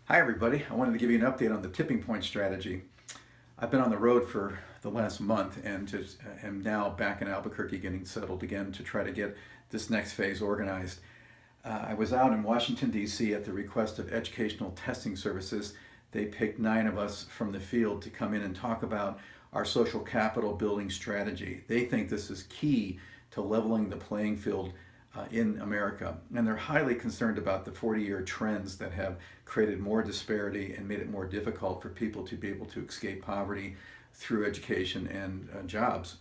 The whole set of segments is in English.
Hi, everybody. I wanted to give you an update on the tipping point strategy. I've been on the road for the last month and just am now back in Albuquerque getting settled again to try to get this next phase organized. I was out in Washington, D.C. at the request of Educational Testing Services. They picked 9 of us from the field to come in and talk about our social capital building strategy. They think this is key to leveling the playing field in America. And they're highly concerned about the 40-year trends that have created more disparity and made it more difficult for people to be able to escape poverty through education and jobs.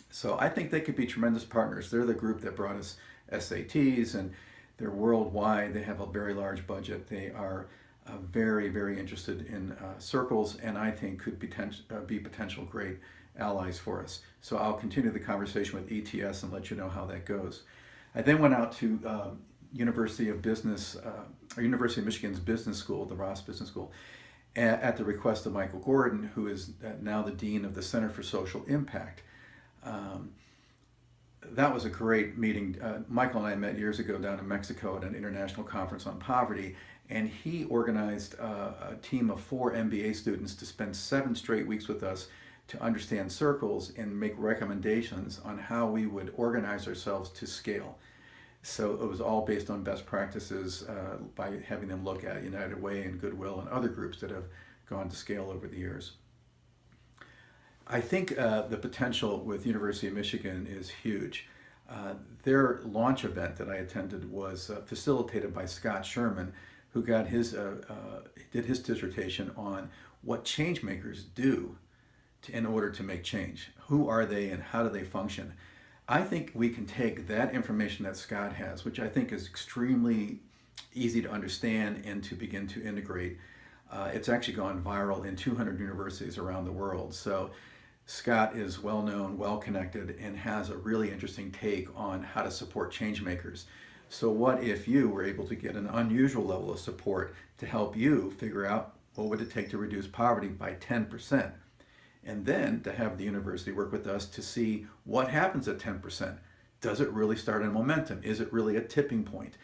So I think they could be tremendous partners. They're the group that brought us SATs, and they're worldwide. They have a very large budget. They are very, very interested in circles, and I think could be potential great allies for us. So I'll continue the conversation with ETS and let you know how that goes. I then went out to University of Business, or University of Michigan's Business School, the Ross Business School, at the request of Michael Gordon, who is now the Dean of the Center for Social Impact. Um, that was a great meeting. Michael and I met years ago down in Mexico at an international conference on poverty, and he organized a team of 4 MBA students to spend 7 straight weeks with us to understand circles and make recommendations on how we would organize ourselves to scale. So it was all based on best practices by having them look at United Way and Goodwill and other groups that have gone to scale over the years. I think the potential with University of Michigan is huge. Their launch event that I attended was facilitated by Scott Sherman, who got did his dissertation on what change makers do in order to make change. Who are they and how do they function? I think we can take that information that Scott has, which I think is extremely easy to understand and to begin to integrate. It's actually gone viral in 200 universities around the world. So Scott is well known, well connected, and has a really interesting take on how to support change makers. So what if you were able to get an unusual level of support to help you figure out what would it take to reduce poverty by 10%? And then to have the university work with us to see what happens at 10%. Does it really start a momentum? Is it really a tipping point?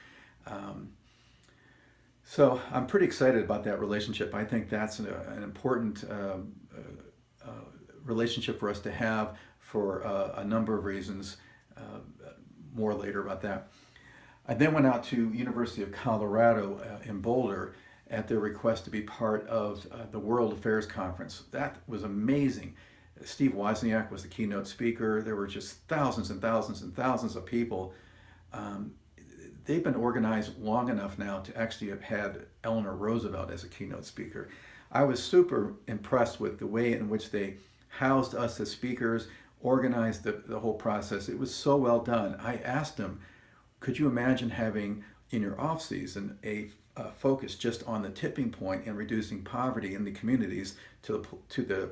Um, so I'm pretty excited about that relationship. I think that's an important relationship for us to have for a number of reasons. More later about that. I then went out to University of Colorado in Boulder at their request to be part of the World Affairs Conference. That was amazing. Steve Wozniak was the keynote speaker. There were just thousands and thousands and thousands of people. Um, they've been organized long enough now to actually have had Eleanor Roosevelt as a keynote speaker. I was super impressed with the way in which they housed us as speakers, organized the whole process. It was so well done. I asked them, could you imagine having in your off season a focus just on the tipping point and reducing poverty in the communities to the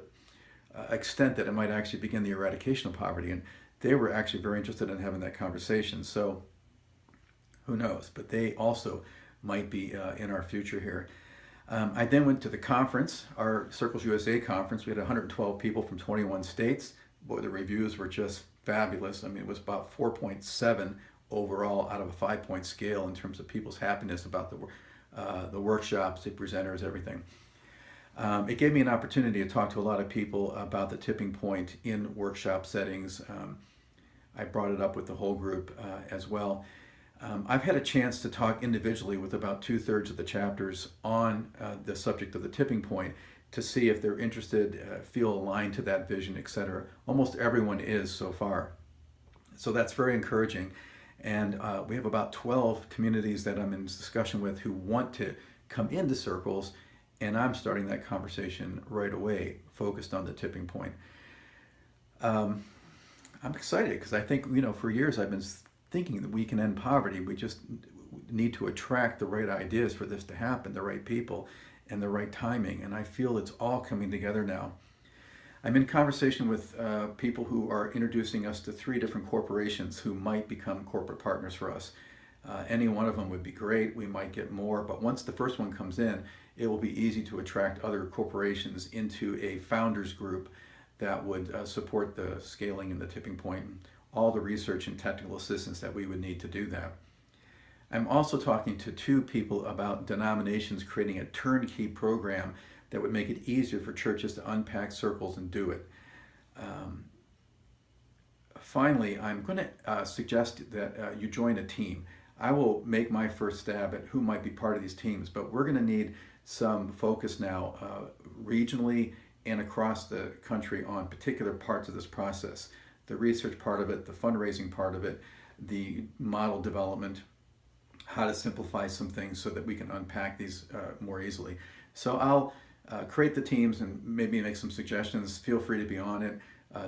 extent that it might actually begin the eradication of poverty? And they were actually very interested in having that conversation. So who knows? But they also might be in our future here. I then went to the conference, our Circles USA conference. We had 112 people from 21 states. Boy, the reviews were just fabulous. I mean, it was about 4.7 overall out of a 5-point scale in terms of people's happiness about the workshops, the presenters, everything. It gave me an opportunity to talk to a lot of people about the tipping point in workshop settings. I brought it up with the whole group as well. I've had a chance to talk individually with about 2/3 of the chapters on the subject of the tipping point to see if they're interested, feel aligned to that vision, etc. Almost everyone is so far. So that's very encouraging. And we have about 12 communities that I'm in discussion with who want to come into circles, and I'm starting that conversation right away, focused on the tipping point. Um, I'm excited because I think, for years I've been thinking that we can end poverty. We just need to attract the right ideas for this to happen, the right people, and the right timing. And I feel it's all coming together now. I'm in conversation with people who are introducing us to 3 different corporations who might become corporate partners for us. Any one of them would be great. We might get more, but once the first one comes in, it will be easy to attract other corporations into a founders group that would support the scaling and the tipping point, and all the research and technical assistance that we would need to do that. I'm also talking to two people about denominations creating a turnkey program that would make it easier for churches to unpack circles and do it. Um, Finally, I'm going to suggest that you join a team. I will make my first stab at who might be part of these teams, but we're going to need some focus now regionally and across the country on particular parts of this process. The research part of it, the fundraising part of it, the model development, how to simplify some things so that we can unpack these more easily. So I'll create the teams and maybe make some suggestions. Feel free to be on it,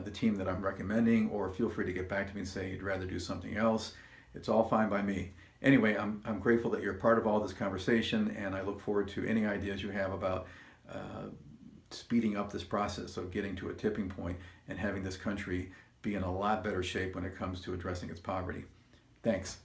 the team that I'm recommending, or feel free to get back to me and say you'd rather do something else. It's all fine by me. Anyway, I'm grateful that you're part of all this conversation, and I look forward to any ideas you have about speeding up this process of getting to a tipping point and having this country be in a lot better shape when it comes to addressing its poverty. Thanks.